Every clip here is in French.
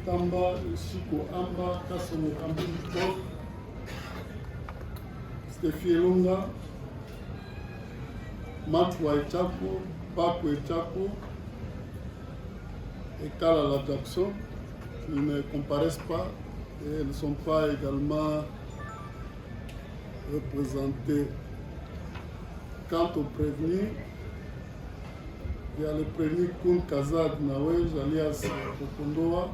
Tamba, Chico Amba, Kassomo Kambini Pop, Steffi Elonga, Matwa Echako, Paco Echako et Kalala Jackson, qui ne comparaissent pas et ne sont pas également représentés. Quant aux prévenus, il y a le prévenu Koun Kazad Nawej, alias Kokondoa,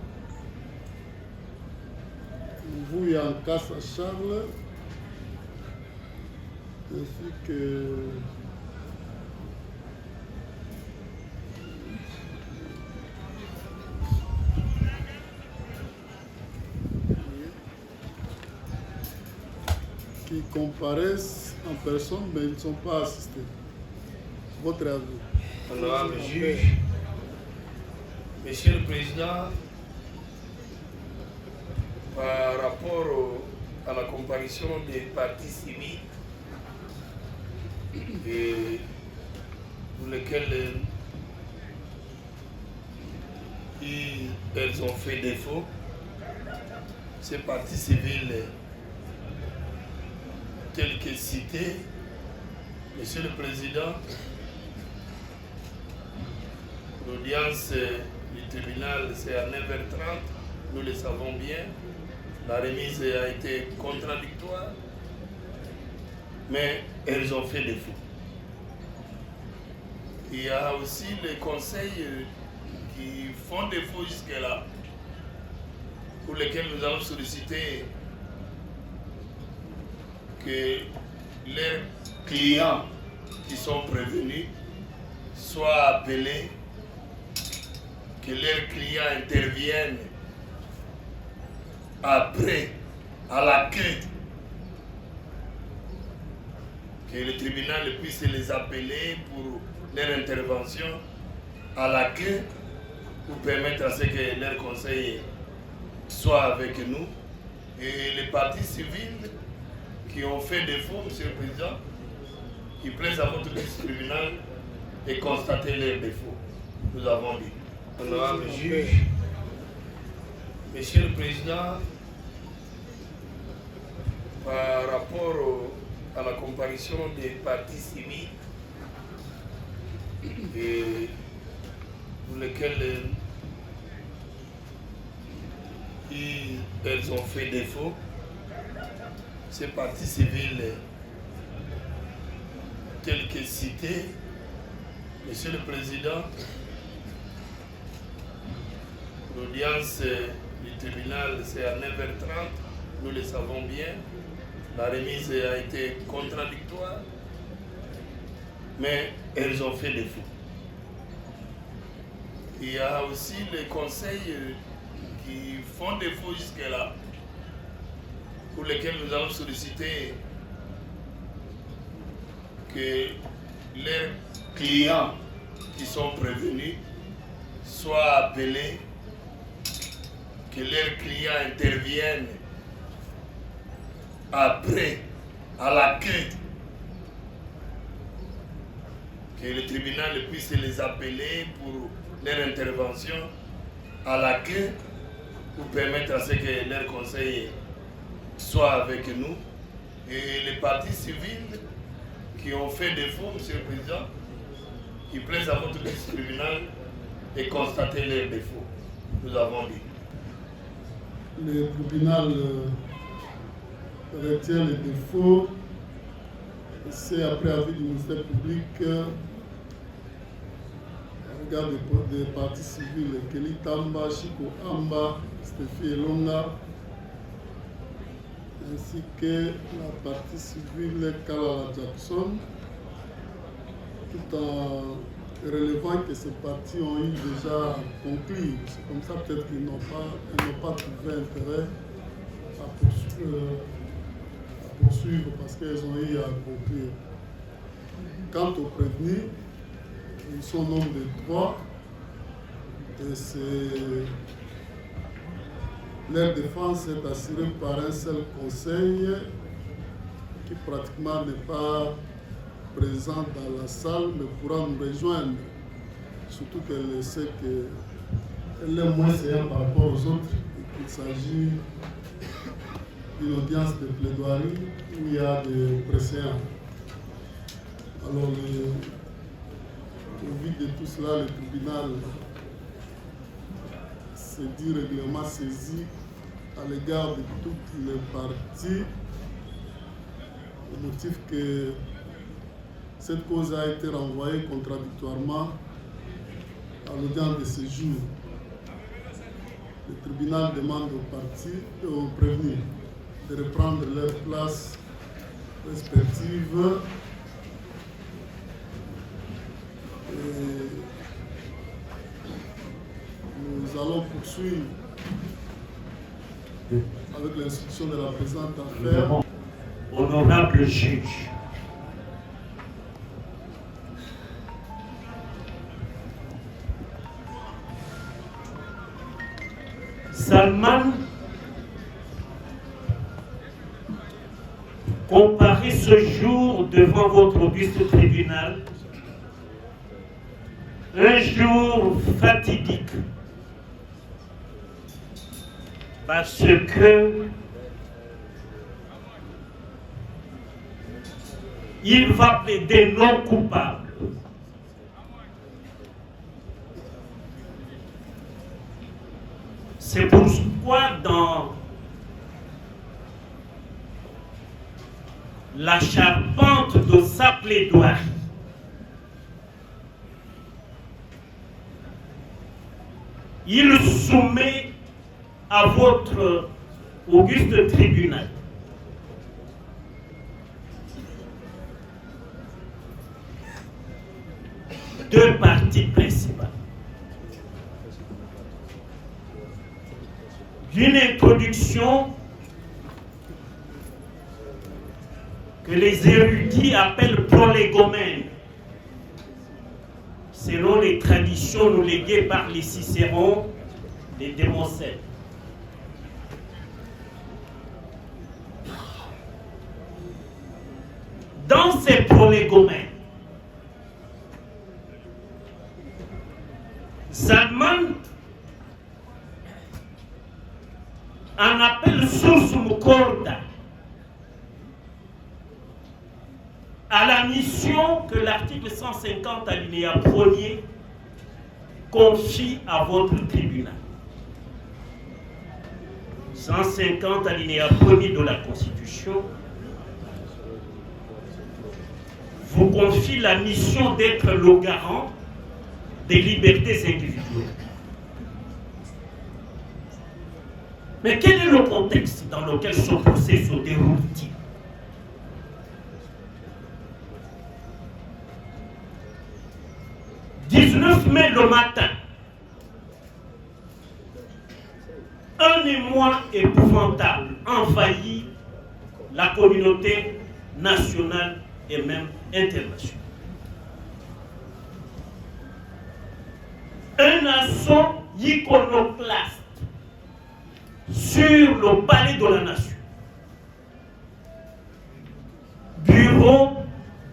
Mvouya Nkassa Charles, ainsi que qui comparaissent en personne, mais ils ne sont pas assistés. Votre avis? Honorable juge, Monsieur le Président, par rapport à la comparution des partis civils et pour lesquels elles ont fait défaut, ces partis civils tels que cités, Monsieur le Président, l'audience du tribunal c'est à 9h30, nous le savons bien. La remise a été contradictoire, mais elles ont fait défaut. Il y a aussi les conseils qui font défaut jusque-là, pour lesquels nous allons solliciter que leurs clients qui sont prévenus soient appelés, que leurs clients interviennent après, à l'accueil, que le tribunal puisse les appeler pour leur intervention à l'accueil, pour permettre à ce que leurs conseils soient avec nous. Et les partis civils qui ont fait défaut, Monsieur le Président, qui plaisent à votre tribunal et constater leurs défauts. Nous avons dit. Honorable juge, Monsieur le Président, par rapport à la comparution des partis civils et pour lesquels elles ont fait défaut, ces partis civils tels que cités, Monsieur le Président, l'audience du tribunal c'est à 9h30, nous le savons bien. La remise a été contradictoire, mais elles ont fait défaut. Il y a aussi les conseils qui font défaut jusque-là, pour lesquels nous allons solliciter que leurs clients qui sont prévenus soient appelés, que leurs clients interviennent après, à l'accueil, que le tribunal puisse les appeler pour leur intervention à l'accueil, pour permettre à ce que leurs conseils soient avec nous. Et les partis civils qui ont fait défaut, Monsieur le Président, qui plaisent à votre tribunal et constater leurs défauts. Nous avons dit. Le tribunal retient les défauts. C'est après avis du ministère public, regard des partis civils, Kelly Tamba, Chico Amba, Steffi Elonga, ainsi que la partie civile Kalala Jackson, tout en relevant que ces partis ont eu déjà conclu. C'est comme ça peut-être qu'ils n'ont pas trouvé intérêt à poursuivre parce qu'elles ont eu à conclure. Quant aux prévenus, ils sont au nombre de 3 et leur défense est assurée par un seul conseil qui pratiquement n'est pas présent dans la salle mais pourra nous rejoindre, surtout qu'elle sait que elle est moins séante par rapport aux autres. Il s'agit d'une audience de plaidoirie où il y a des préséants. Alors, au vu de tout cela, le tribunal s'est dit régulièrement saisi à l'égard de toutes les parties au motif que cette cause a été renvoyée contradictoirement à l'audience de séjour. Le tribunal demande aux parties et aux prévenus de reprendre leurs places respectives et nous allons poursuivre avec l'instruction de la présente affaire. Honorable juge, Salman comparaît ce jour devant votre auguste tribunal, un jour fatidique, parce que il va plaider non coupable. C'est pourquoi dans la charpente de sa plaidoirie, il soumet à votre auguste tribunal deux parties principales. Une introduction que les érudits appellent prolégomène, selon les traditions nous léguées par les Cicérons, les Démocènes. Dans ces prolégomènes, Salman en appelle sursum corda à la mission que l'article 150 alinéa 1er confie à votre tribunal. 150 alinéa 1er de la Constitution vous confie la mission d'être le garant des libertés individuelles. Mais quel est le contexte dans lequel ce procès se déroule-t-il? « 19 mai le matin, un émoi épouvantable envahit la communauté nationale et même internationale. Un assaut iconoclaste sur le palais de la nation, bureau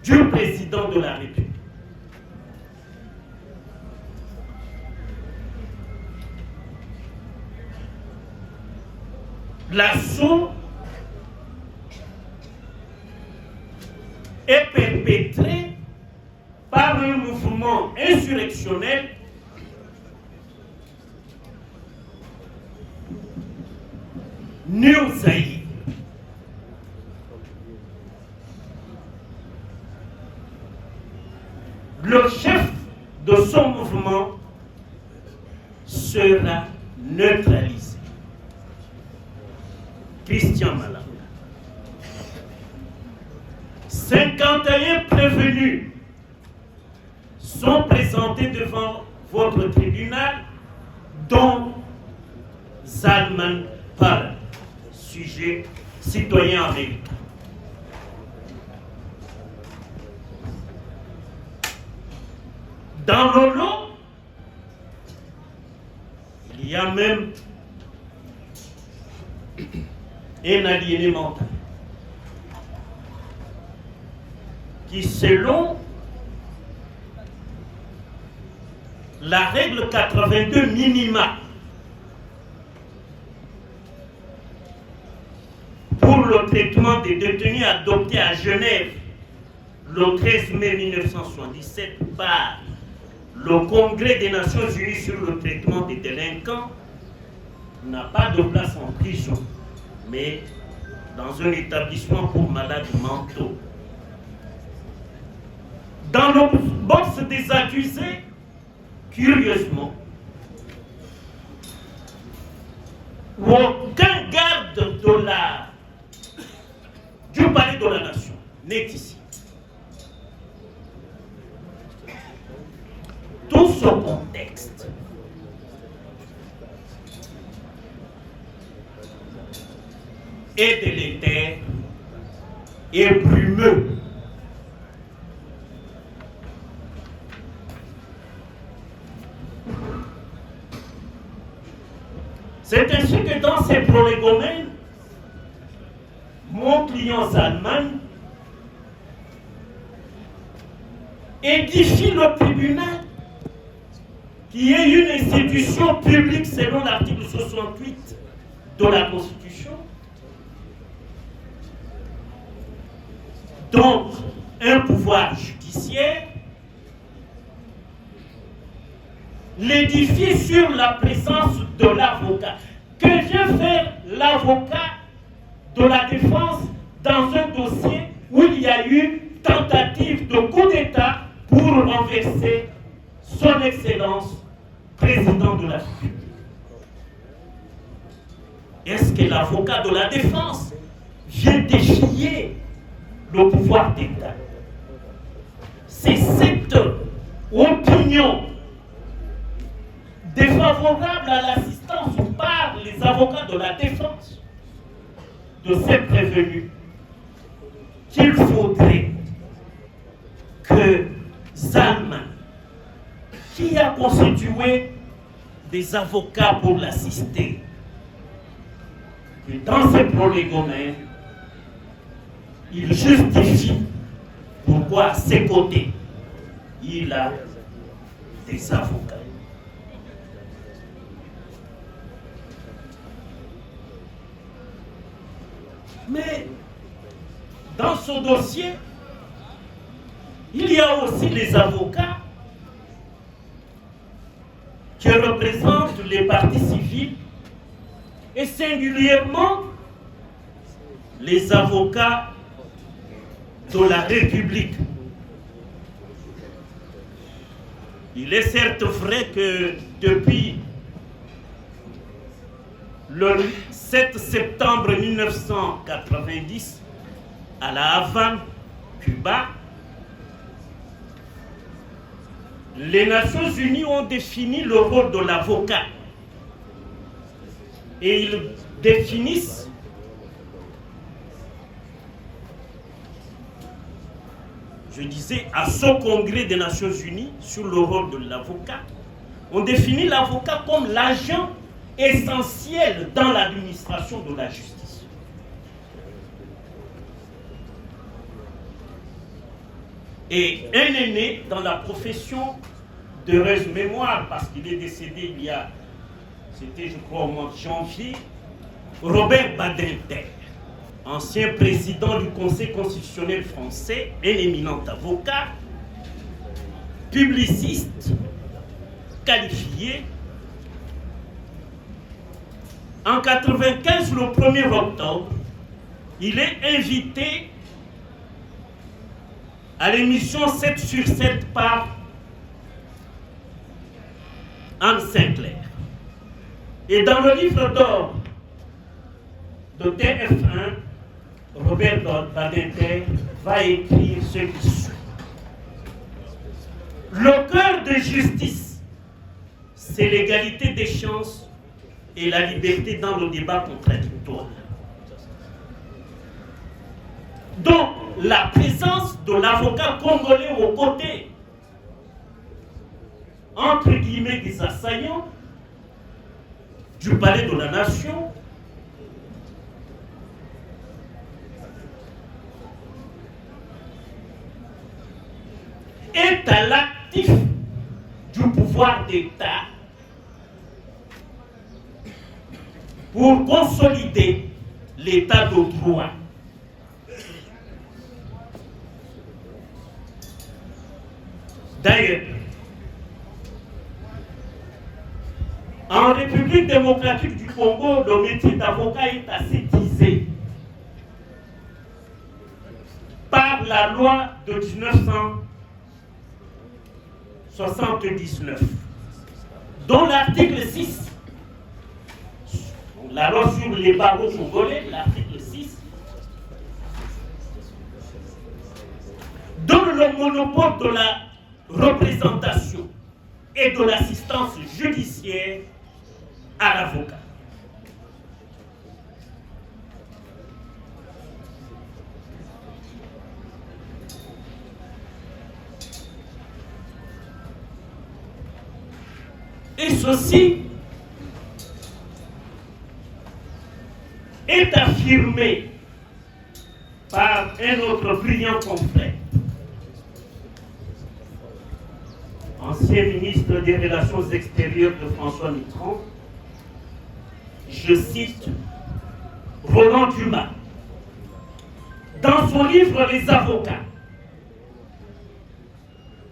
du président de la République. L'assaut est perpétré par un mouvement insurrectionnel New Zaïre. Le chef de son mouvement sera neutralisé. Christian Malanga. 51 prévenus sont présentés devant votre tribunal, dont Salman Para, sujet citoyen américain. Dans le lot, il y a même un aliéné mental qui, selon la règle 82 minima pour le traitement des détenus adoptée à Genève le 13 mai 1977 par le Congrès des Nations Unies sur le traitement des délinquants n'a pas de place en prison, mais dans un établissement pour malades mentaux. Dans le box des accusés, curieusement, aucun garde du palais de la nation n'est ici. Tout ce contexte est délétère et brumeux. C'est ainsi que dans ces prolégomènes, mon client Salman édifie le tribunal qui est une institution publique selon l'article 68 de la Constitution. Donc, un pouvoir judiciaire l'édifier sur la présence de l'avocat. Que vient faire l'avocat de la défense dans un dossier où il y a eu tentative de coup d'État pour renverser son Excellence, président de la République? Est-ce que l'avocat de la défense vient défier le pouvoir d'État? C'est cette opinion défavorable à l'assistance par les avocats de la défense de ces prévenus qu'il faudrait que Salman, qui a constitué des avocats pour l'assister, que dans ces prolégomènes, il justifie pourquoi à ses côtés, il a des avocats. Mais dans ce dossier, il y a aussi les avocats qui représentent les partis civils et singulièrement les avocats de la République. Il est certes vrai que depuis le 7 septembre 1990, à La Havane, Cuba, les Nations Unies ont défini le rôle de l'avocat. Et ils définissent je disais à ce congrès des Nations Unies sur le rôle de l'avocat, on définit l'avocat comme l'agent essentiel dans l'administration de la justice. Et un aîné dans la profession d'heureuse mémoire, parce qu'il est décédé il y a, c'était je crois au mois de janvier, Robert Badinter, ancien président du Conseil constitutionnel français, un éminent avocat, publiciste, qualifié. En 1995, le 1er octobre, il est invité à l'émission 7 sur 7 par Anne Sinclair. Et dans le livre d'or de TF1, Robert Badinter va écrire ce qui suit. Le cœur de justice, c'est l'égalité des chances et la liberté dans le débat contradictoire. Donc, la présence de l'avocat congolais aux côtés, entre guillemets, des assaillants du palais de la nation, est à l'actif du pouvoir pouvoir d'État pour consolider l'état de droit. D'ailleurs, en République démocratique du Congo, le métier d'avocat est ascétisé par la loi de 1979, dont l'article 6, la loi sur les barreaux congolais, l'article 6, donne le monopole de la représentation et de l'assistance judiciaire à l'avocat. Et ceci est affirmé par un autre brillant confrère, ancien ministre des Relations extérieures de François Mitterrand, je cite Roland Dumas, dans son livre Les avocats.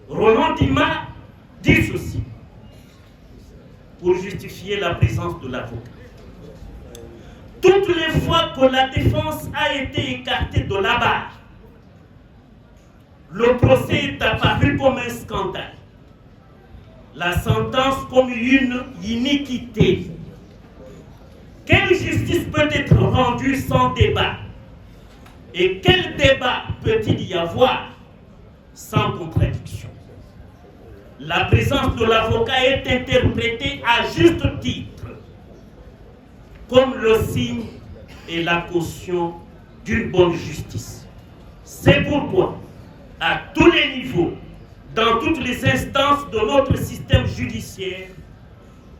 Roland Dumas dit ceci, pour justifier la présence de l'avocat. Toutes les fois que la défense a été écartée de la barre, le procès est apparu comme un scandale, la sentence comme une iniquité. Quelle justice peut être rendue sans débat? Et quel débat peut-il y avoir sans contradiction? La présence de l'avocat est interprétée à juste titre comme le signe et la caution d'une bonne justice. C'est pourquoi, à tous les niveaux, dans toutes les instances de notre système judiciaire,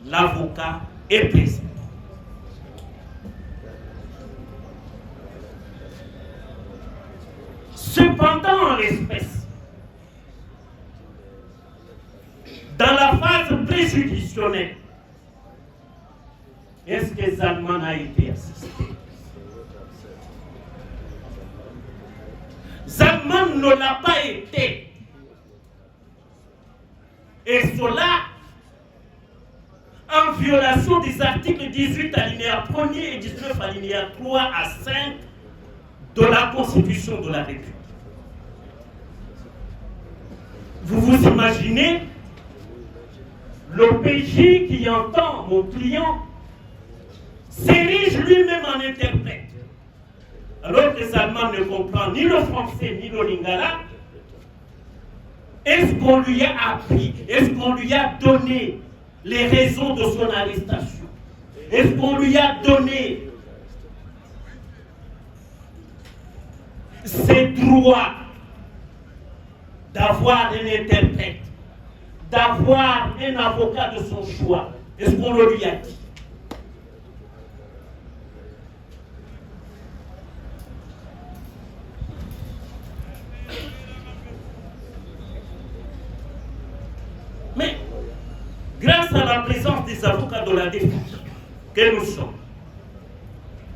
l'avocat est présent. Cependant, en l'espèce, dans la phase préjudicionnelle, est-ce que Zalman a été assisté? Zalman ne l'a pas été. Et cela en violation des articles 18 alinéa 1er et 19 alinéa 3 à 5 de la Constitution de la République. Vous vous imaginez le PJ qui entend mon client s'érige lui-même en interprète, alors que Zalman ne comprend ni le français ni le lingala. Est-ce qu'on lui a appris? Est-ce qu'on lui a donné les raisons de son arrestation? Est-ce qu'on lui a donné ses droits d'avoir un interprète, d'avoir un avocat de son choix? Est-ce qu'on le lui a dit? Mais, grâce à la présence des avocats de la défense que nous sommes,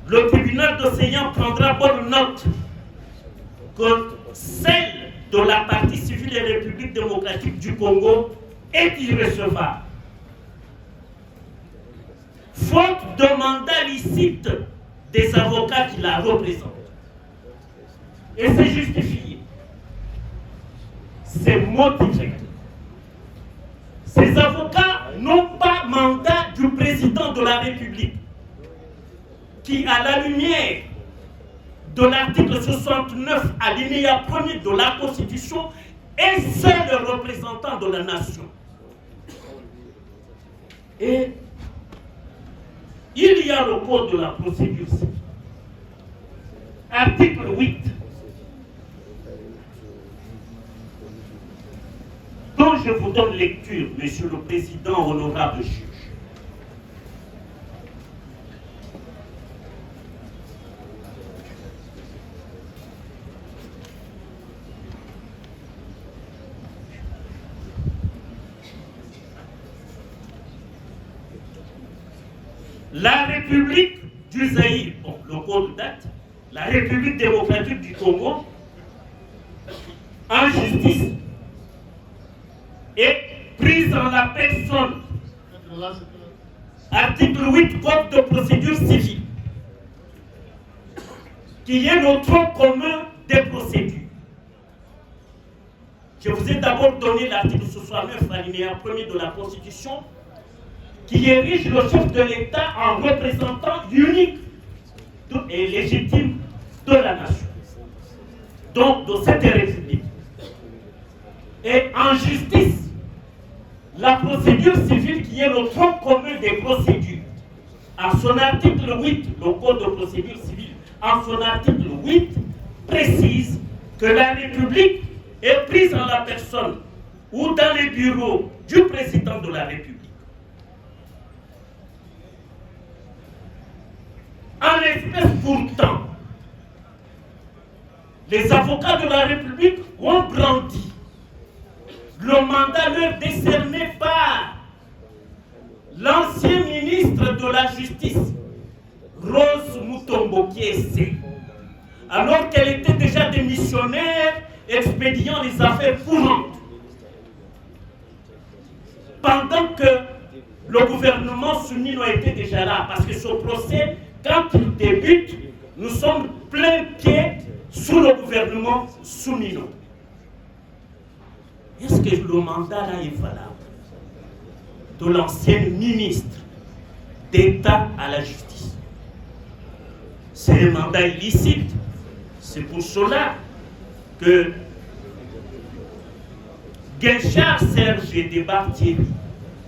le tribunal d'Océan prendra bonne note que celle de la partie civile et République démocratique du Congo est irrecevable. Faute de mandat licite des avocats qui la représentent. Et c'est justifié. C'est motivé. Ces avocats n'ont pas mandat du président de la République, qui, à la lumière de l'article 69 alinéa 1er de la Constitution, est seul représentant de la nation. Et il y a le code de la procédure civile. Article 8. Dont je vous donne lecture, Monsieur le Président, honorable juge. La République du Zaïre, bon, le code date, la République démocratique du Congo, en justice, est prise en la personne. Article 8, Code de procédure civile, qui est le tronc commun des procédures. Je vous ai d'abord donné l'article 69, alinéa 1er de la Constitution, qui érige le chef de l'État en représentant unique et légitime de la nation, donc de cette République. Et en justice, la procédure civile qui est le tronc commun des procédures. En son article 8, le Code de procédure civile, en son article 8, précise que la République est prise en la personne ou dans les bureaux du président de la République. En l'espèce pourtant, les avocats de la République ont brandi le mandat leur décerné par l'ancien ministre de la Justice, Rose Mutombo Kiese, alors qu'elle était déjà démissionnaire expédiant les affaires courantes. Pendant que le gouvernement Soumino était déjà là, parce que ce procès, quand il débute, nous sommes plein pied sous le gouvernement Soumino. Est-ce que le mandat là est valable de l'ancien ministre d'État à la justice? C'est un mandat illicite. C'est pour cela que Guinchard Serge et Desbartier,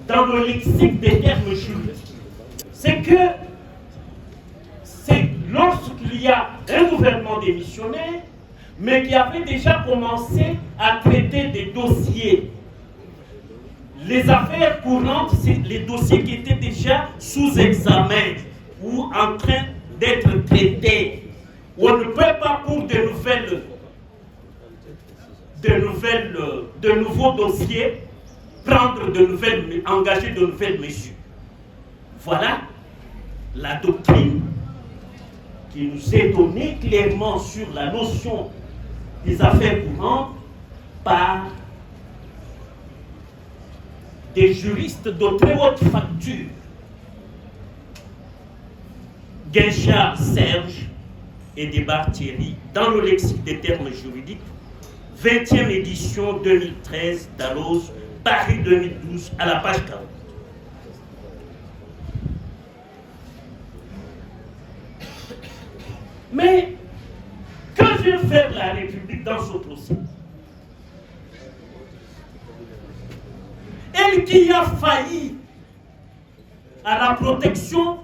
dans le lexique des termes juridiques, c'est que c'est lorsqu'il y a un gouvernement démissionnaire, mais qui avait déjà commencé à traiter des dossiers. Les affaires courantes, c'est les dossiers qui étaient déjà sous examen ou en train d'être traités. On ne peut pas pour de nouveaux dossiers engager de nouvelles mesures. Voilà la doctrine qui nous est donnée clairement sur la notion des affaires courantes par des juristes de très haute facture. Guinchard Serge et Desbartier, dans le lexique des termes juridiques, 20e édition 2013 Dalloz, Paris 2012, à la page 40. Mais que vient faire la République dans ce procès? Elle qui a failli à la protection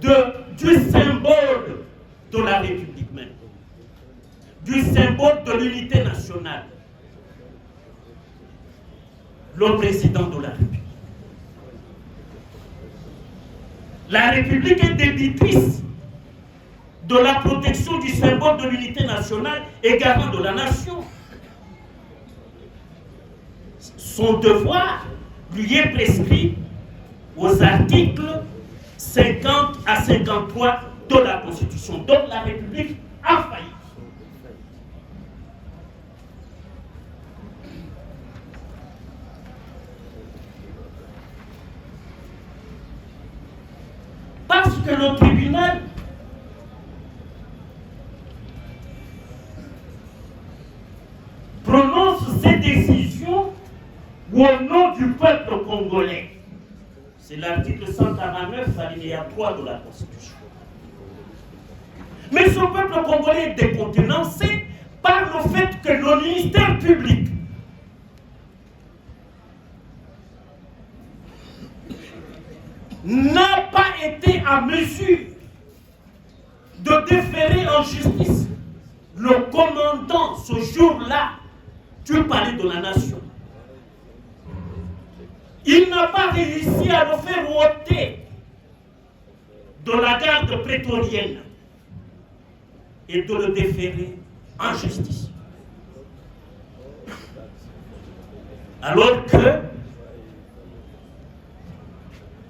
du symbole de la République même, du symbole de l'unité nationale, le président de la République. La République est débitrice de la protection du symbole de l'unité nationale et garant de la nation. Son devoir lui est prescrit aux articles 50 à 53 de la Constitution. Donc la République a failli. Parce que le tribunal prononce ses décisions au nom du peuple congolais. C'est l'article 149, alinéa 3 de la Constitution. Mais ce peuple congolais est décontenancé par le fait que le ministère public n'a pas été en mesure de déférer en justice le commandant ce jour-là du palais de la nation. Il n'a pas réussi à le faire ôter de la garde prétorienne et de le déférer en justice. Alors que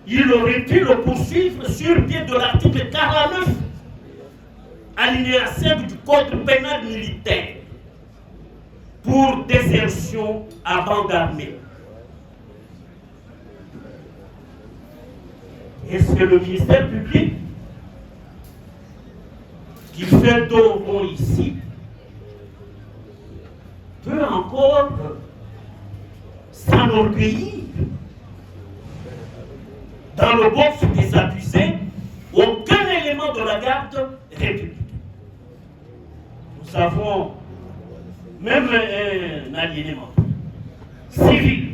il aurait pu le poursuivre sur pied de l'article 49, alinéa 5 du Code pénal militaire, pour désertion à bande armée. Est-ce que le ministère public, qui fait dos au vent ici, peut encore s'enorgueillir dans le box des accusés? Aucun élément de la garde républicaine. Nous avons même un aliénement civil.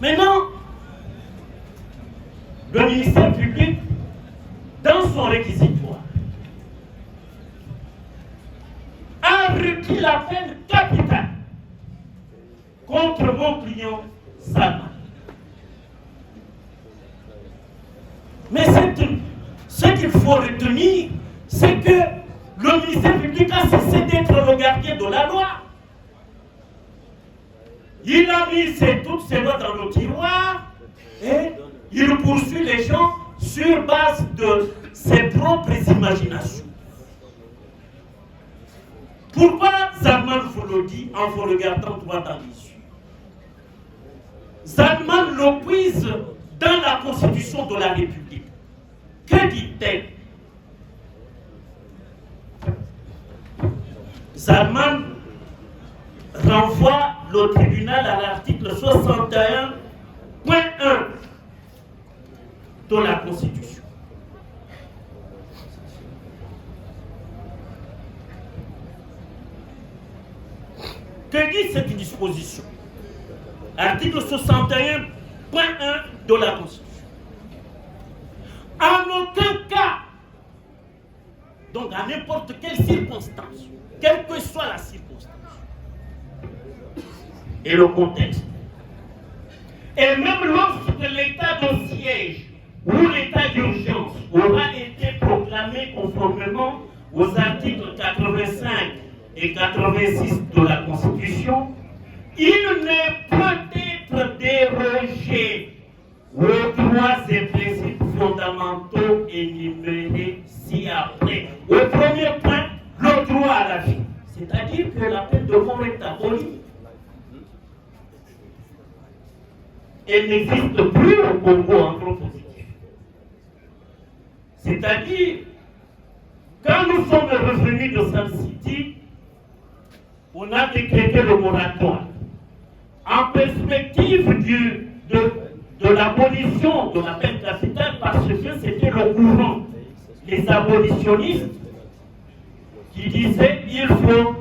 Maintenant, le ministère public, dans son réquisitoire, a requis la peine capitale contre mon client Salman. Mais ce qu'il faut retenir, c'est que le ministère public a cessé d'être le gardien de la loi. Il a mis toutes ses lois dans le tiroir et il poursuit les gens sur base de ses propres imaginations. Pourquoi Salman vous le dit en vous regardant droit dans les yeux? Salman le puise dans la Constitution de la République. Que dit-elle? Salman renvoie le tribunal à l'article 61.1 de la Constitution. Que dit cette disposition? Article 61.1 de la Constitution. En aucun cas, donc à n'importe quelle circonstance, quelle que soit la circonstance et le contexte, et même lorsque l'état de siège ou l'état d'urgence aura été proclamé conformément aux articles 85 et 86 de la Constitution, il ne peut être dérogé aux droits et principes fondamentaux énumérés ci-après. Au premier point, le droit à la vie. C'est-à-dire que la peine de mort est abolie. Elle n'existe plus au Congo en propositif. C'est-à-dire, quand nous sommes revenus de Sun City, on a décrété le moratoire en perspective de l'abolition de la peine capitale, parce que c'était le courant. Les abolitionnistes qui disaient qu'il faut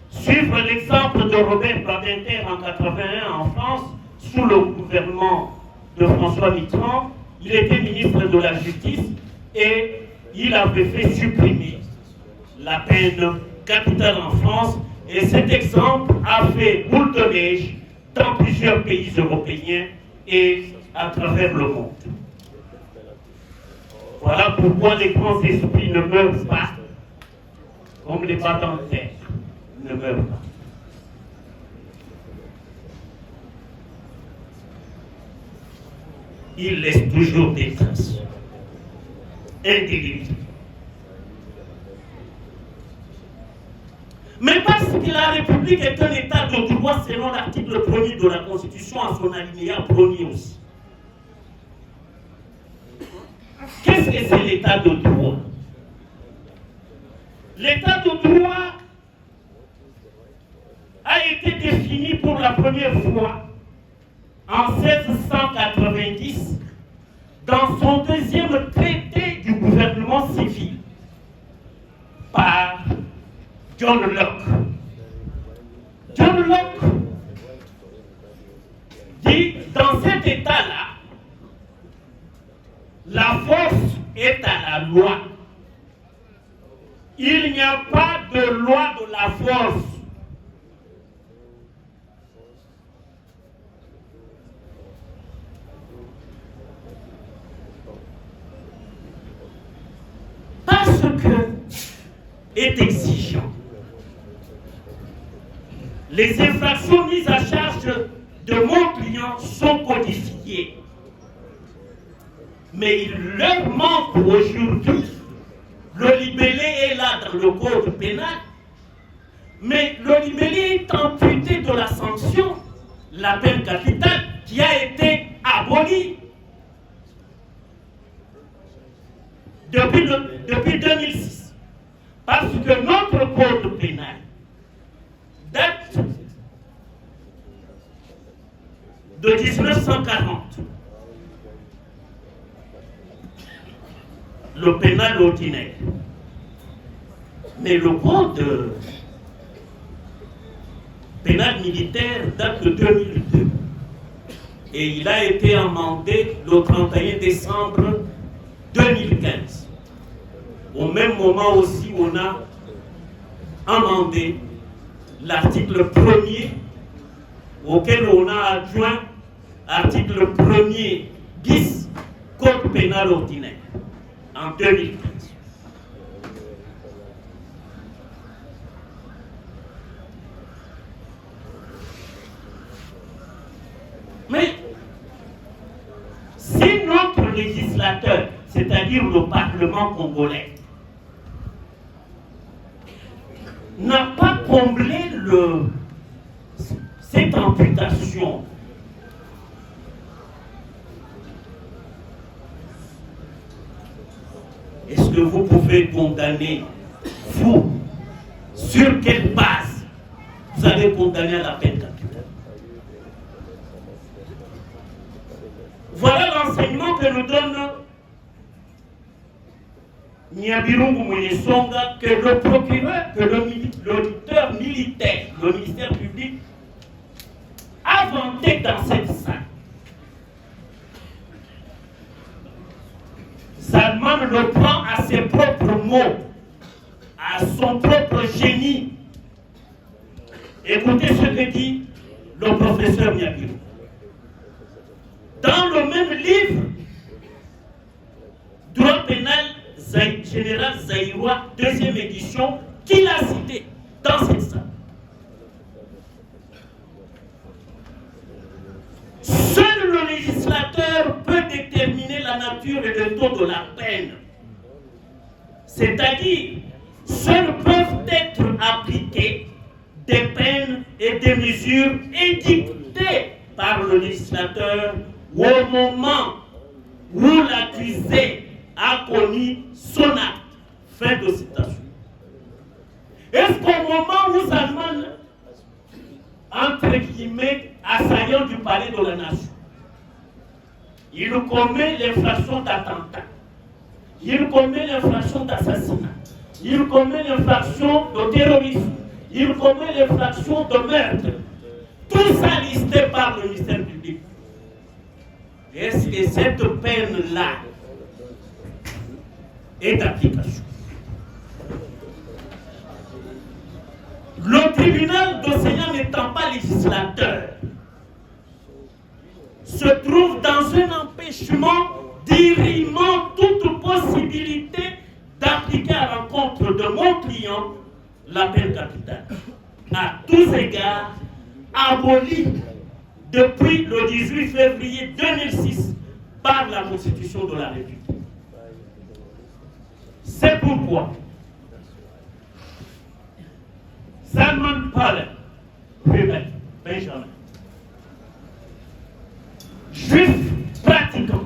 suivre l'exemple de Robert Badinter en 81 en France, sous le gouvernement de François Mitterrand. Il était ministre de la Justice et il avait fait supprimer la peine capitale en France. Et cet exemple a fait boule de neige dans plusieurs pays européens et à travers le monde. Voilà pourquoi les grands esprits ne meurent pas, comme les Badinter ne meurent pas. Il laisse toujours des traces indélébiles. Mais parce que la République est un état de droit selon l'article 1er de la Constitution en son alinéa 1er aussi. Qu'est-ce que c'est l'état de droit? L'état de droit a été défini pour la première fois en 1690 dans son deuxième traité du gouvernement civil par John Locke. John Locke dit, dans cet état-là, la force est à la loi. Il n'y a pas de loi de la force. Parce que est exigeant Les infractions mises à charge de mon client sont codifiées. Mais il leur manque aujourd'hui le libellé est là dans le code pénal, mais le libellé est amputé de la sanction, la peine capitale, qui a été abolie depuis 2006. Parce que notre code pénal date de 1940. Le pénal ordinaire. Mais le code pénal militaire date de 2002. Et il a été amendé le 31 décembre 2015. Au même moment aussi, on a amendé l'article 1er auquel on a adjoint article 1er bis code pénal ordinaire en 2015. Mais si notre législateur, c'est-à-dire le Parlement congolais, n'a pas comblé cette amputation, est-ce que vous pouvez condamner, vous, sur quelle base vous allez condamner à la peine capitale? Voilà l'enseignement que nous donne Nyabirungu Mwenyesonga, que le procureur, que l'auditeur militaire, le ministère public, a vanté dans cette salle. Salman le prend à ses propres mots, à son propre génie. Écoutez ce que dit le professeur Nyabirungu. Dans le même livre, droit pénal général zaïrois, 2e édition, qu'il a cité dans cette salle. Seul le législateur peut déterminer la nature et le taux de la peine. C'est-à-dire, seuls peuvent être appliquées des peines et des mesures édictées par le législateur au moment où l'accusé a commis son acte. Fin de citation. Est-ce qu'au moment où Salman, entre guillemets, assaillant du palais de la nation, il commet l'infraction d'attentat, il commet l'infraction d'assassinat, il commet l'infraction de terrorisme, il commet l'infraction de meurtre, tout ça listé par le ministère public, est-ce que cette peine-là est d'application? Le tribunal d'Océan n'étant pas législateur, se trouve dans un empêchement dirimant toute possibilité d'appliquer à l'encontre de mon client la peine capitale. À tous égards, abolie depuis le 18 février 2006 par la Constitution de la République. C'est pourquoi Salman Palais, Benjamin, juif pratiquant,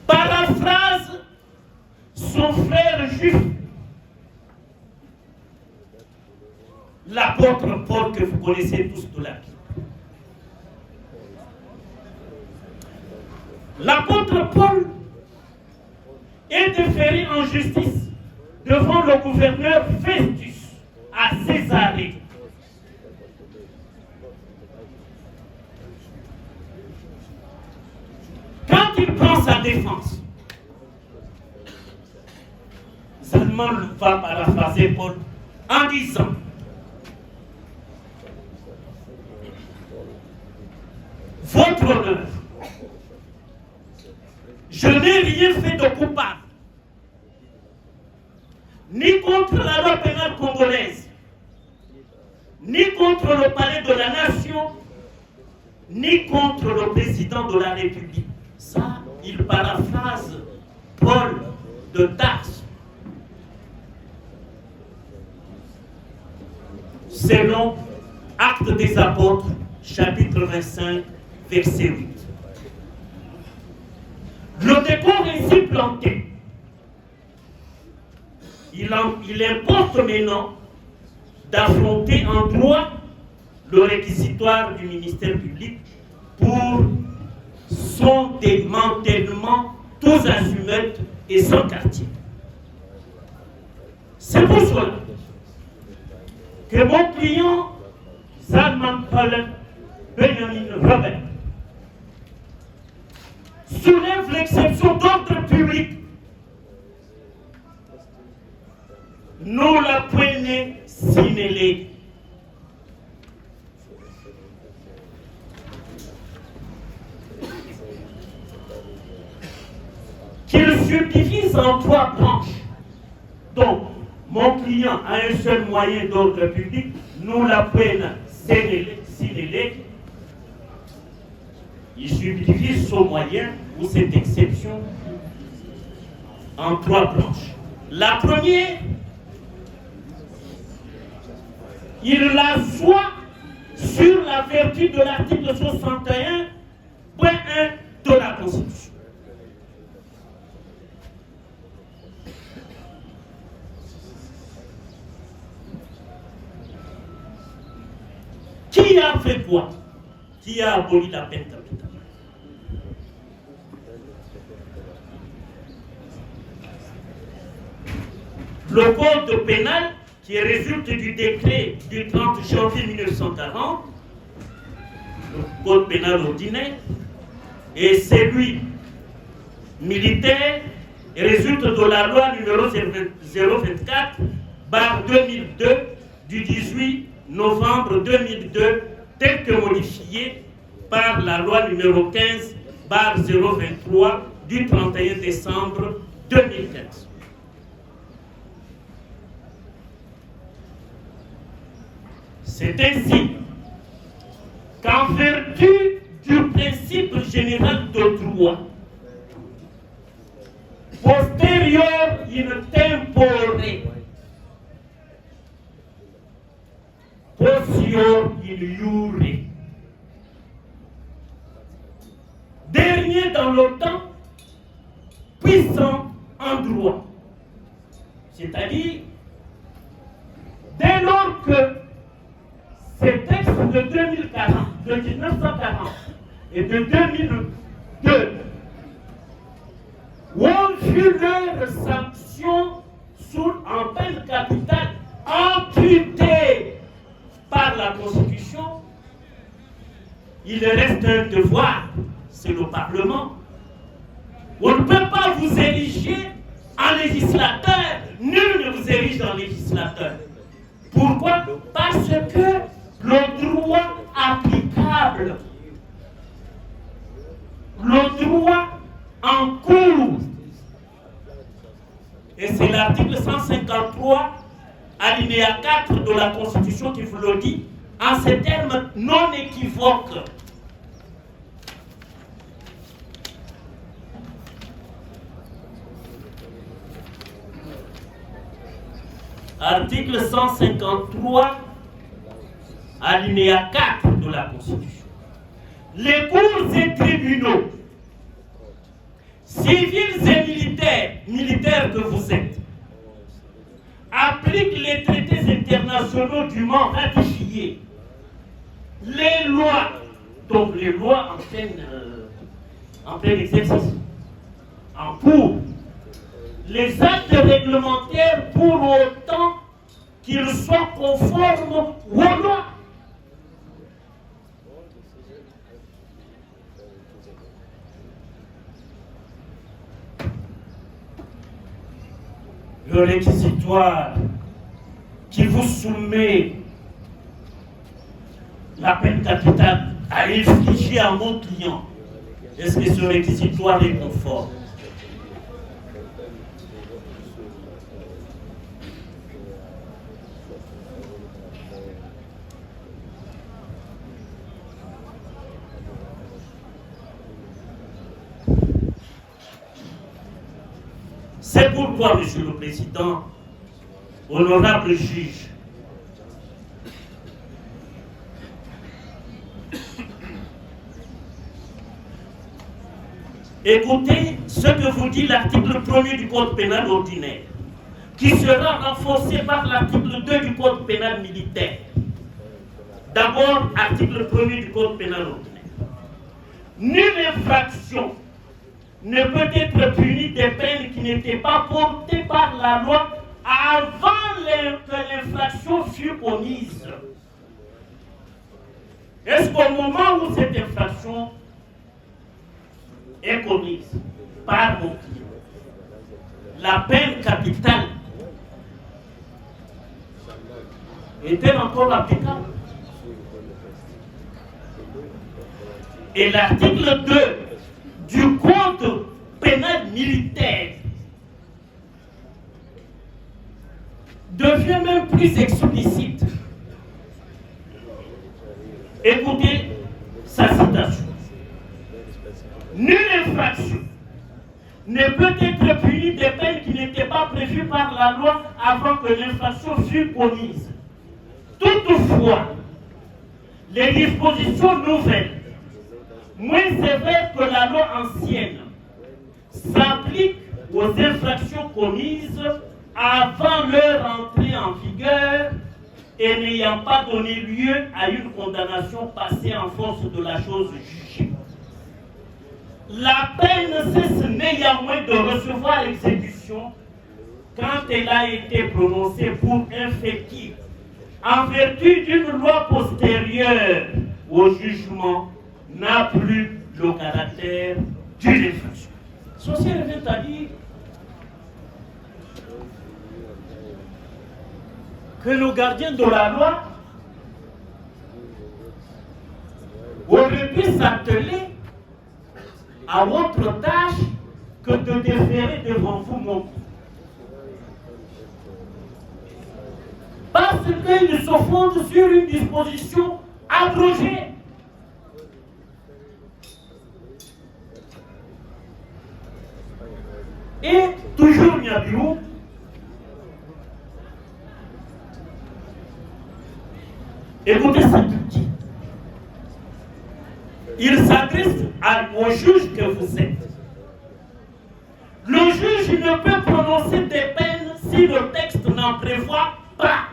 paraphrase son frère juif, l'apôtre Paul que vous connaissez tous de la Bible. L'apôtre Paul est déféré en justice devant le gouverneur Festus à Césarée. Quand il prend sa défense, Salman va paraphraser Paul en disant: votre honneur, je n'ai rien fait de coupable, ni contre contre la loi pénale congolaise, ni contre le palais de la nation, ni contre le président de la République. Ça, il paraphrase Paul de Tarse. Selon Actes des Apôtres, chapitre 25, verset 8. Le décor ainsi planté, il importe maintenant d'affronter en droit le réquisitoire du ministère public pour son démantèlement tous azimuts et sans quartier. C'est pour cela que mon client Zalman Paul Benjamin Robert soulève l'exception d'ordre public. Nous la prenons sinélé. Qu'il subdivise en 3 branches. Donc, mon client a un seul moyen d'ordre public, nous la prenons sinélé. Il subdivise son moyen ou cette exception en 3 branches. La première, il l'assoit sur la vertu de l'article 61.1 de la Constitution. Qui a fait quoi? Qui a aboli la peine capitale? Le code pénal qui résulte du décret du 30 janvier 1940, le code pénal ordinaire, et celui militaire résulte de la loi numéro 024/2002 du 18 novembre 2002, tel que modifié par la loi numéro 15/023 du 31 décembre 2015. C'est ainsi qu'en vertu du principe général de droit, postérieur in tempore, postérieur in iure, dernier dans le temps, puissant en droit. C'est-à-dire, dès lors que ces textes de 2040, de 1940 et de 2002 ont vu leur sanction en peine capitale amputée par la Constitution, il reste un devoir, c'est le Parlement. On ne peut pas vous ériger en législateur, nul ne vous érige en législateur. Pourquoi? Parce que le droit applicable, le droit en cours, et c'est l'article 153, alinéa 4 de la Constitution qui vous le dit, en ces termes non équivoques. Article 153, alinéa 4 de la Constitution. Les cours et tribunaux, civils et militaires que vous êtes, appliquent les traités internationaux dûment ratifiés, les lois, donc les lois en plein exercice, en cours, les actes réglementaires pour autant qu'ils soient conformes aux lois. Le réquisitoire qui vous soumet la peine capitale à infliger à mon client, est-ce que ce réquisitoire est conforme? C'est pourquoi, Monsieur le Président, honorable juge, écoutez ce que vous dit l'article 1er du Code pénal ordinaire, qui sera renforcé par l'article 2 du Code pénal militaire. D'abord, article 1er du Code pénal ordinaire. Nulle infraction ne peut être punie des peines qui n'étaient pas portées par la loi avant que l'infraction fût commise. Est-ce qu'au moment où cette infraction est commise par mon client, la peine capitale est-elle encore applicable? Et l'article 2 du Code pénal militaire devient même plus explicite. Écoutez sa citation. Nulle infraction ne peut être punie des peines qui n'étaient pas prévues par la loi avant que l'infraction fût commise. Toutefois, les dispositions nouvelles, moins sévères que la loi ancienne, s'appliquent aux infractions commises avant leur entrée en vigueur et n'ayant pas donné lieu à une condamnation passée en force de la chose jugée. La peine cesse néanmoins de recevoir exécution quand elle a été prononcée pour un fait qui, en vertu d'une loi postérieure au jugement, n'a plus le caractère d'une infraction. Ceci revient à dire que le gardien de la loi aurait pu s'atteler à votre tâche que de déférer devant vous mon coup. Parce qu'il se fonde sur une disposition abrogée. Et toujours Niabiou, écoutez ce qu'il dit. Il s'adresse au juge que vous êtes. Le juge ne peut prononcer des peines si le texte n'en prévoit pas.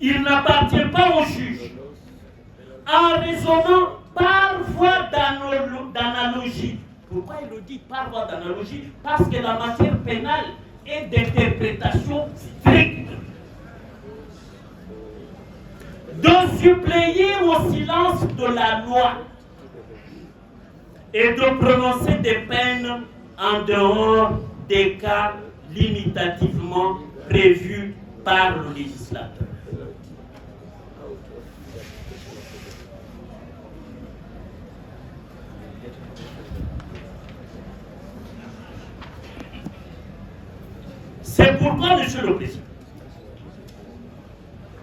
Il n'appartient pas au juge, en raisonnant par voie d'analogie. Pourquoi il le dit par voie d'analogie? Parce que la matière pénale est d'interprétation stricte. De suppléer au silence de la loi et de prononcer des peines en dehors des cas limitativement prévus par le législateur. C'est pourquoi, Monsieur le Président,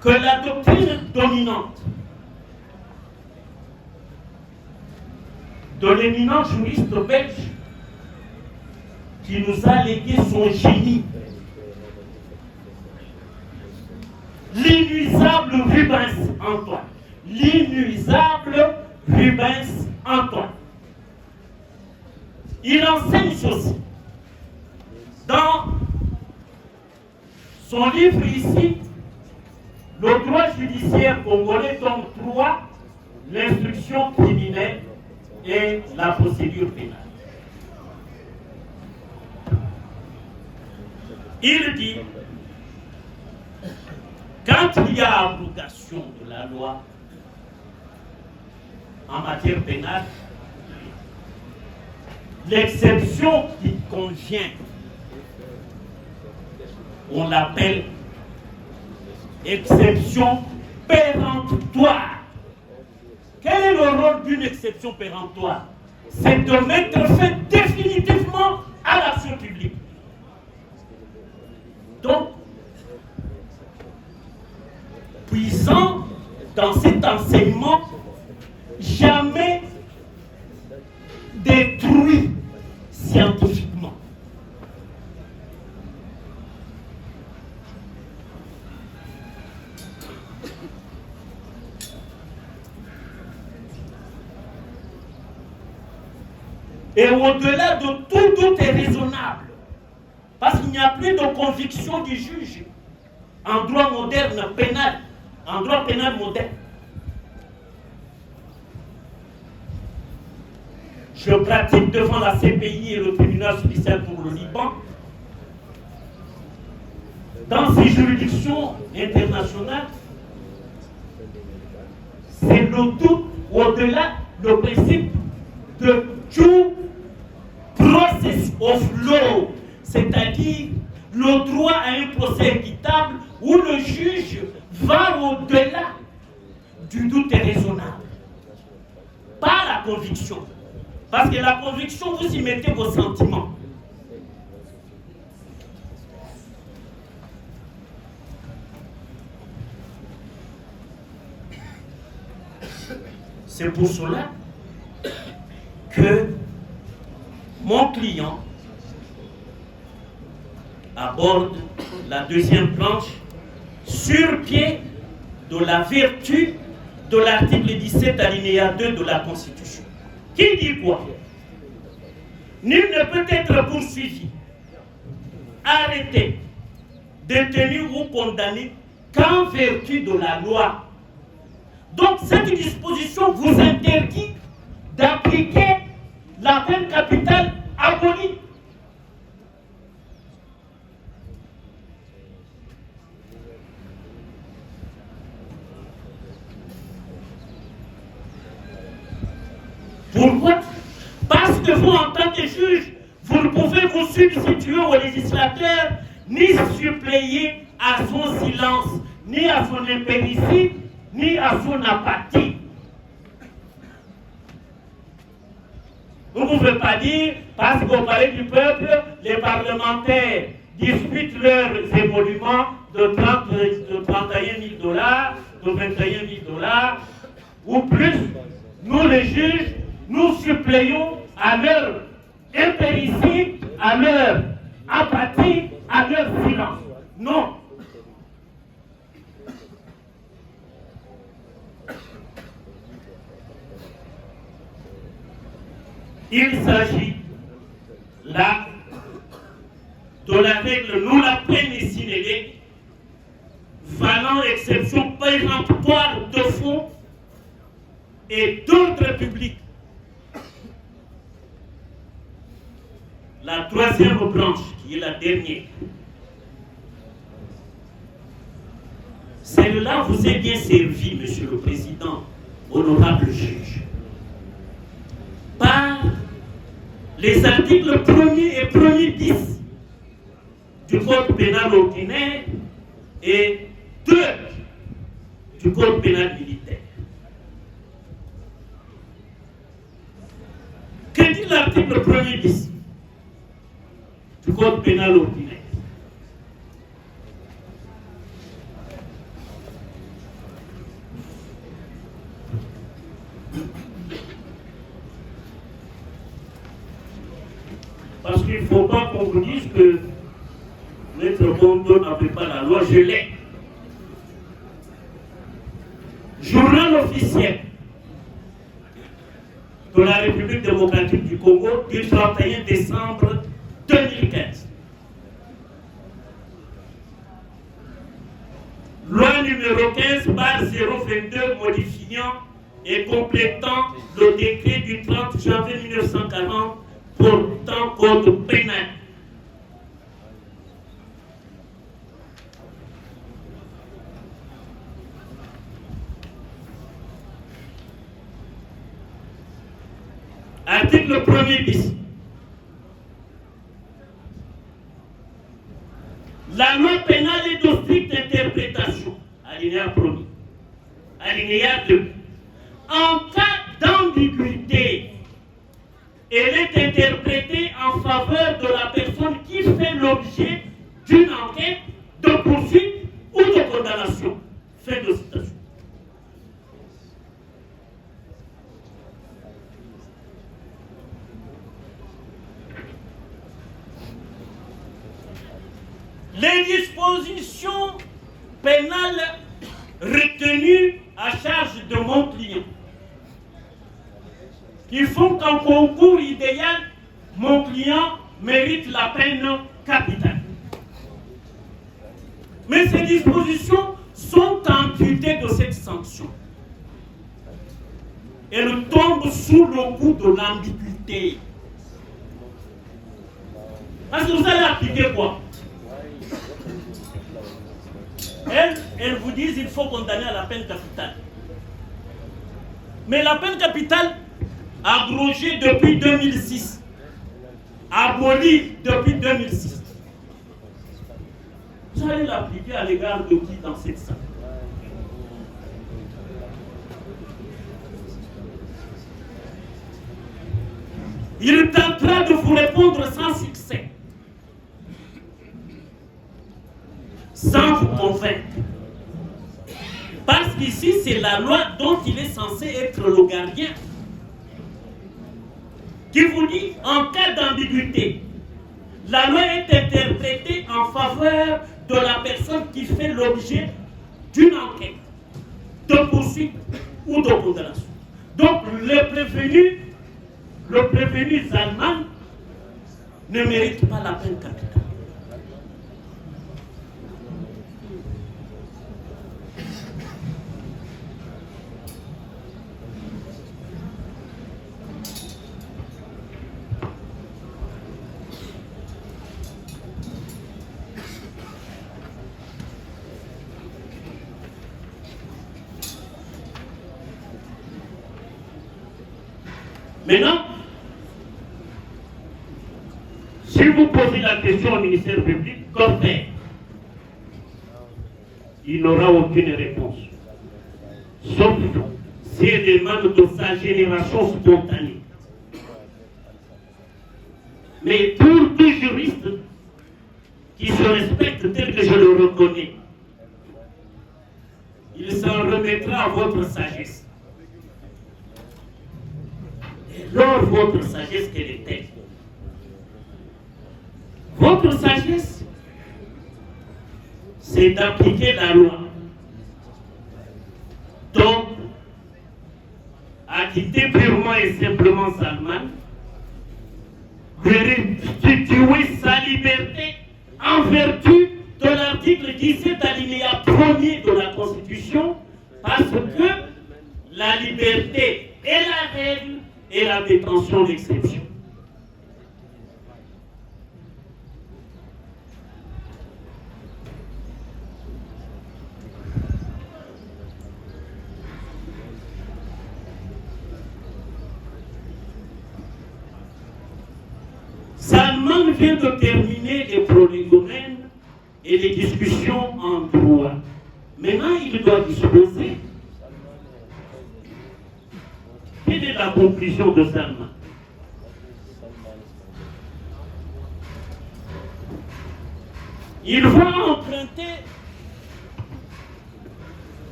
que la doctrine dominante de l'éminent juriste belge qui nous a légué son génie, l'inusable Rubens Antoine, l'inusable Rubens Antoine, il enseigne ceci dans son livre ici, le droit judiciaire congolais, tome 3, l'instruction criminelle et la procédure pénale. Il dit, quand il y a abrogation de la loi en matière pénale, l'exception qui convient, on l'appelle exception péremptoire. Quel est le rôle d'une exception péremptoire? C'est de mettre fin définitivement à l'action publique. Donc, puissant dans cet enseignement, jamais détruit scientifiquement. et au-delà de tout doute est raisonnable. Parce qu'il n'y a plus de conviction du juge en droit moderne pénal, en droit pénal moderne. Je pratique devant la CPI et le tribunal spécial pour le Liban. Dans ces juridictions internationales, c'est le doute au-delà le principe de due process of law, c'est-à-dire le droit à un procès équitable où le juge va au-delà du doute raisonnable, pas la conviction. Parce que la conviction, vous y mettez vos sentiments. C'est pour cela que mon client aborde la deuxième planche sur pied de la vertu de l'article 17 alinéa 2 de la Constitution. Qui dit quoi? Nul ne peut être poursuivi, arrêté, détenu ou condamné qu'en vertu de la loi. Donc cette disposition vous interdit d'appliquer la peine capitale abolie. Pourquoi? Parce que vous, en tant que juge, vous ne pouvez vous substituer au législateur, ni suppléer à son silence, ni à son impéritie, ni à son apathie. Vous ne pouvez pas dire, parce qu'au palais du peuple, les parlementaires disputent leurs émoluments de 31 000 $, de 21 000 $, ou plus. Nous, les juges, nous suppléons à leur impéritie, à leur apathie, à leur silence. Non. Il s'agit là de la règle non la peine est signalée, valant exception péremptoire de fonds et d'ordre public. La troisième branche, qui est la dernière, celle-là vous est bien servie, Monsieur le Président, honorable juge, par les articles 1er et 1er bis du Code pénal ordinaire et 2 du Code pénal militaire. Que dit l'article 1er bis du Code pénal ordinaire? Parce qu'il ne faut pas qu'on vous dise que Maître Mondo n'avait pas la loi, je l'ai. Journal officiel de la République démocratique du Congo du 31 décembre 2015. Loi numéro 15/022 modifiant et complétant le décret du 30 janvier 1940 portant code pénal. Article 1er bis. La loi pénale est de stricte interprétation. Alinéa 1er. Alinéa 2. En cas d'ambiguïté, elle est interprétée en faveur de la personne qui fait l'objet d'une enquête, de poursuite ou de condamnation. Fin de citation. Les dispositions pénales retenues à charge de mon client, qui font qu'en concours idéal, mon client mérite la peine capitale. Mais ces dispositions sont amputées de cette sanction. Elles tombent sous le coup de l'ambiguïté. Parce que vous allez appliquer quoi? Elles vous disent qu'il faut condamner à la peine capitale. Mais la peine capitale, abrogée depuis 2006, abolie depuis 2006, vous allez l'appliquer à l'égard de qui dans cette salle? Il tentera de vous répondre sans succès, sans vous convaincre. Parce qu'ici, c'est la loi dont il est censé être le gardien, qui vous dit, en cas d'ambiguïté, la loi est interprétée en faveur de la personne qui fait l'objet d'une enquête, de poursuite ou de condamnation. Donc, le prévenu Zalman ne mérite pas la peine capitale. Maintenant, si vous posez la question au ministère public, qu'en faire? Il n'aura aucune réponse. Sauf si elle demande de sa génération spontanée. Mais pour tout juriste qui se respecte tel que je le reconnais, il s'en remettra à votre sagesse. Alors, votre sagesse, quelle est-elle? Votre sagesse, c'est d'appliquer la loi. Donc, acquitter purement et simplement Zalman, de restituer sa liberté en vertu de l'article 17 alinéa 1er de la Constitution, parce que la liberté est la règle et la détention l'exception. Zalman vient de terminer les prolégomènes et les discussions en droit. Maintenant, il doit disposer. Quelle est la conclusion de Zalman? Il va emprunter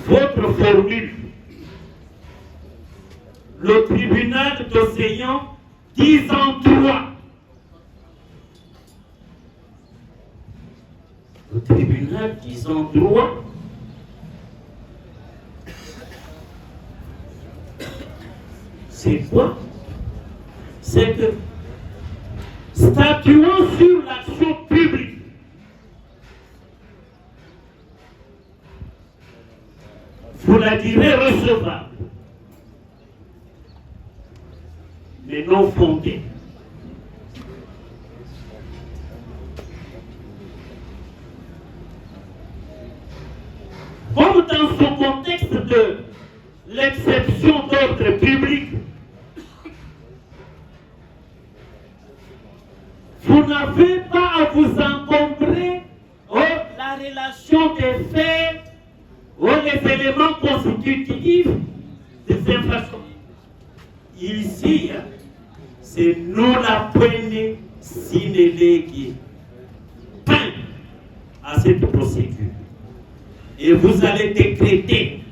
votre formule. Le tribunal d'océan 10 ans 3. Le tribunal 10 ans 3. C'est quoi? C'est que, statuant sur l'action publique, vous la direz recevable, mais non fondée. Comme dans ce contexte de l'exception d'ordre public, vous n'avez pas à vous encombrer la relation des faits ou les éléments constitutifs des infractions. Ici, c'est nous la prenons sine lege à cette procédure. Et vous allez décréter,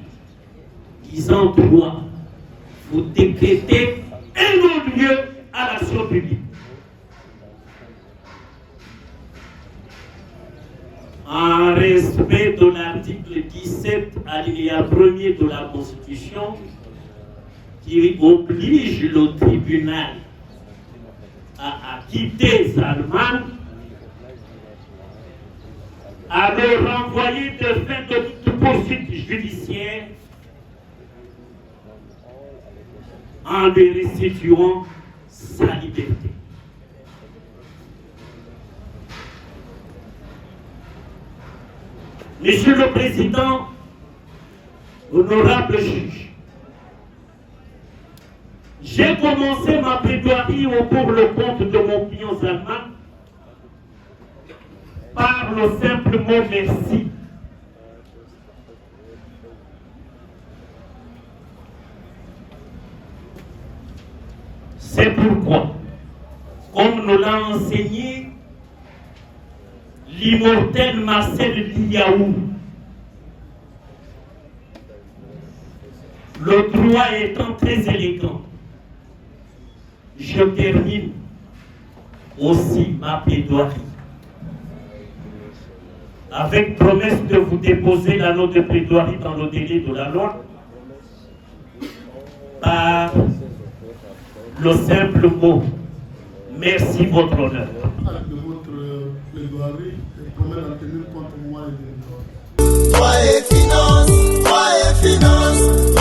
disant droit, vous décrétez un non-lieu à l'action publique. En respect de l'article 17, alinéa 1er de la Constitution, qui oblige le tribunal à quitté Salman, à le renvoyer de fin de toute poursuite judiciaire en lui restituant sa liberté. Monsieur le Président, honorable juge, j'ai commencé ma plaidoirie pour le compte de mon client Salman par le simple mot merci. C'est pourquoi, comme nous l'a enseigné l'immortel Marcel Liaou, le droit étant très élégant, je termine aussi ma plaidoirie avec promesse de vous déposer la note de plaidoirie dans le délai de la loi par le simple mot merci votre honneur. Acte de votre plaidoirie et promet d'en tenir compte moi et de Droit et finance,